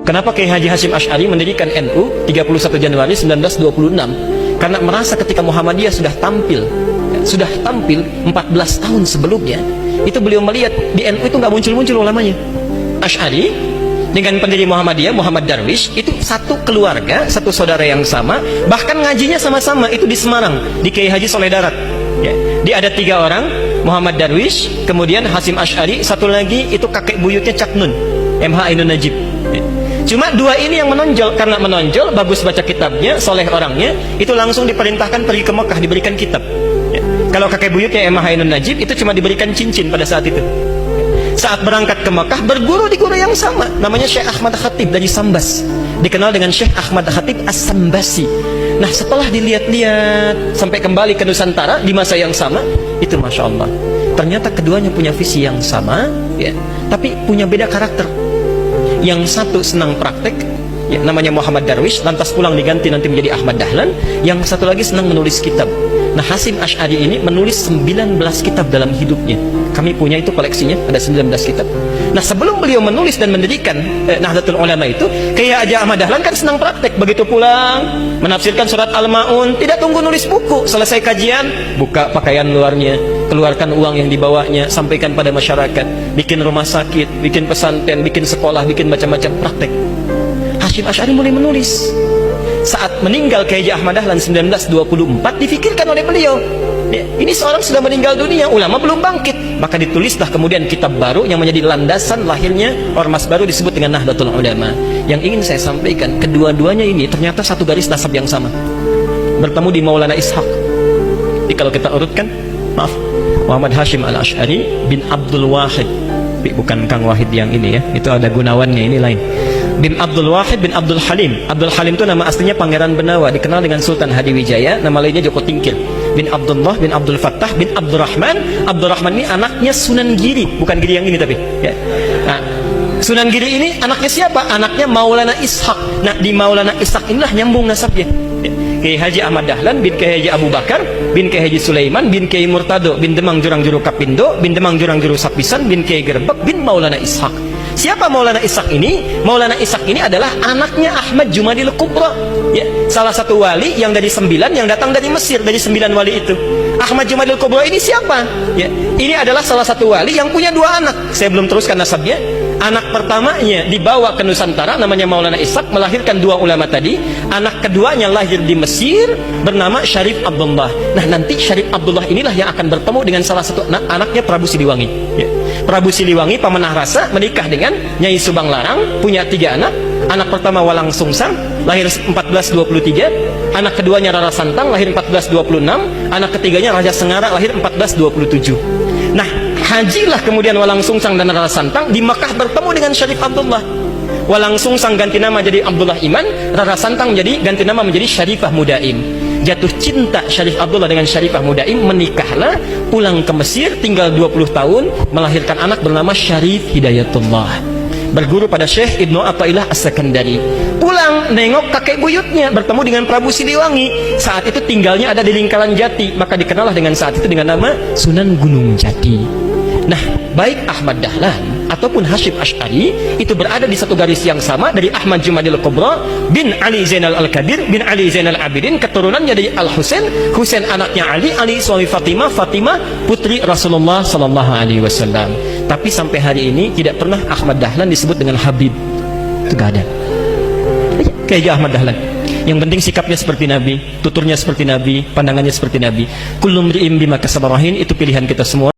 Kenapa Kiai Haji Hasyim Asy'ari mendirikan NU 31 Januari 1926? Karena merasa ketika Muhammadiyah sudah tampil 14 tahun sebelumnya, itu beliau melihat di NU itu nggak muncul-muncul ulamanya. Asy'ari dengan pendiri Muhammadiyah, Muhammad Darwish, itu satu keluarga, satu saudara yang sama, bahkan ngajinya sama-sama, itu di Semarang, di Kiai Haji Soleh Darat. Ya. Dia ada 3 orang, Muhammad Darwish, kemudian Hasyim Asy'ari, satu lagi itu kakek buyutnya Cak Nun, MH Ainun Najib. Ya. Cuma 2 ini yang menonjol, karena menonjol, bagus baca kitabnya, soleh orangnya, itu langsung diperintahkan pergi ke Mekah, diberikan kitab. Ya. Kalau kakek buyutnya MH Ainun Najib, itu cuma diberikan cincin pada saat itu. Saat berangkat ke Mekah, berguru di guru yang sama, namanya Syekh Ahmad Khatib dari Sambas, dikenal dengan Syekh Ahmad Khatib As-Sambasi. Nah, setelah dilihat-lihat sampai kembali ke Nusantara di masa yang sama, itu Masya Allah, ternyata keduanya punya visi yang sama, ya, tapi punya beda karakter. Yang satu senang praktek, ya, namanya Muhammad Darwish, lantas pulang diganti nanti menjadi Ahmad Dahlan. Yang satu lagi senang menulis kitab. Nah, Hasyim Asy'ari ini menulis 19 kitab dalam hidupnya. Kami punya itu koleksinya, ada 19 kitab. Nah, sebelum beliau menulis dan mendirikan Nahdlatul Ulama itu, Kiai Haji Ahmad Dahlan kan senang praktek. Begitu pulang, menafsirkan surat Al-Ma'un, tidak tunggu nulis buku. Selesai kajian, buka pakaian luarnya, keluarkan uang yang dibawanya, sampaikan pada masyarakat, bikin rumah sakit, bikin pesantren, bikin sekolah, bikin macam-macam praktek. Hasyim Asy'ari mulai menulis. Saat meninggal Kiai Haji Ahmad Dahlan 1924, difikirkan oleh beliau, ya, ini seorang sudah meninggal dunia, ulama belum bangkit. Maka ditulislah kemudian kitab baru yang menjadi landasan lahirnya ormas baru disebut dengan Nahdlatul Ulama. Yang ingin saya sampaikan, kedua-duanya ini ternyata satu garis nasab yang sama, bertemu di Maulana Ishaq. Jadi kalau kita urutkan, maaf, Muhammad Hasyim Al-Asy'ari bin Abdul Wahid, bukan Kang Wahid yang ini ya, itu ada Gunawannya, ini lain. Bin Abdul Wahid bin Abdul Halim. Abdul Halim itu nama aslinya Pangeran Benawa, dikenal dengan Sultan Hadiwijaya. Nama lainnya Joko Tingkir. Bin Abdullah bin Abdul Fattah bin Abdurrahman. Abdurrahman ini anaknya Sunan Giri, bukan Giri yang ini tapi ya. Nah, Sunan Giri ini anaknya siapa? Anaknya Maulana Ishaq. Nah, di Maulana Ishaq inilah nyambung nasabnya. Kiai Haji Ahmad Dahlan bin Kiai Haji Abu Bakar bin Kiai Haji Sulaiman bin Kiai Murtado bin Demang Jurang Juru Kapindo bin Demang Jurang Juru Sapisan bin Kiai Gerbek bin Maulana Ishaq. Siapa Maulana Ishaq ini? Maulana Ishaq ini adalah anaknya Ahmad Jumadil Kubra, ya, salah satu wali yang dari 9 yang datang dari Mesir, dari 9 wali itu. Ahmad Jumadil Kubra ini siapa? Ya, ini adalah salah satu wali yang punya 2 anak. Saya belum teruskan nasabnya. Anak pertamanya dibawa ke Nusantara, namanya Maulana Ishaq, melahirkan 2 ulama tadi. Anak keduanya lahir di Mesir, bernama Syarif Abdullah. Nah, nanti Syarif Abdullah inilah yang akan bertemu dengan salah satu anaknya Prabu Siliwangi, ya. Prabu Siliwangi pemenah rasa menikah dengan Nyai Subang Larang, punya 3 anak. Anak pertama Walang Sungsang, lahir 1423. Anak keduanya Rara Santang, lahir 1426. Anak ketiganya Raja Sengara, lahir 1427. Nah, hajilah kemudian Walang Sungsang dan Rara Santang di Mekah bertemu dengan Syarif Abdullah. Walang Sungsang ganti nama jadi Abdullah Iman, Rara Santang ganti nama menjadi Syarifah Mudaim. Jatuh cinta Syarif Abdullah dengan Syarifah Mudaim, menikahlah, pulang ke Mesir, tinggal 20 tahun, melahirkan anak bernama Syarif Hidayatullah. Berguru pada Syekh Ibnu Athaillah As-Sakandari. Pulang nengok kakek buyutnya, bertemu dengan Prabu Siliwangi. Saat itu tinggalnya ada di Lingkaran Jati, maka dikenallah dengan saat itu dengan nama Sunan Gunung Jati. Nah, baik Ahmad Dahlan ataupun Hasyim Asy'ari itu berada di satu garis yang sama, dari Ahmad Jumadil Kubra bin Ali Zainal Al-Qadir bin Ali Zainal Abidin, keturunannya dari Al-Husain, Husain anaknya Ali, Ali suami Fatimah, Fatimah putri Rasulullah sallallahu alaihi wasallam. Tapi sampai hari ini tidak pernah Ahmad Dahlan disebut dengan Habib. Itu gak ada. Kayak Ahmad Dahlan. Yang penting sikapnya seperti Nabi, tuturnya seperti Nabi, pandangannya seperti Nabi. Kullu mri'in bima kasaba rahin, itu pilihan kita semua.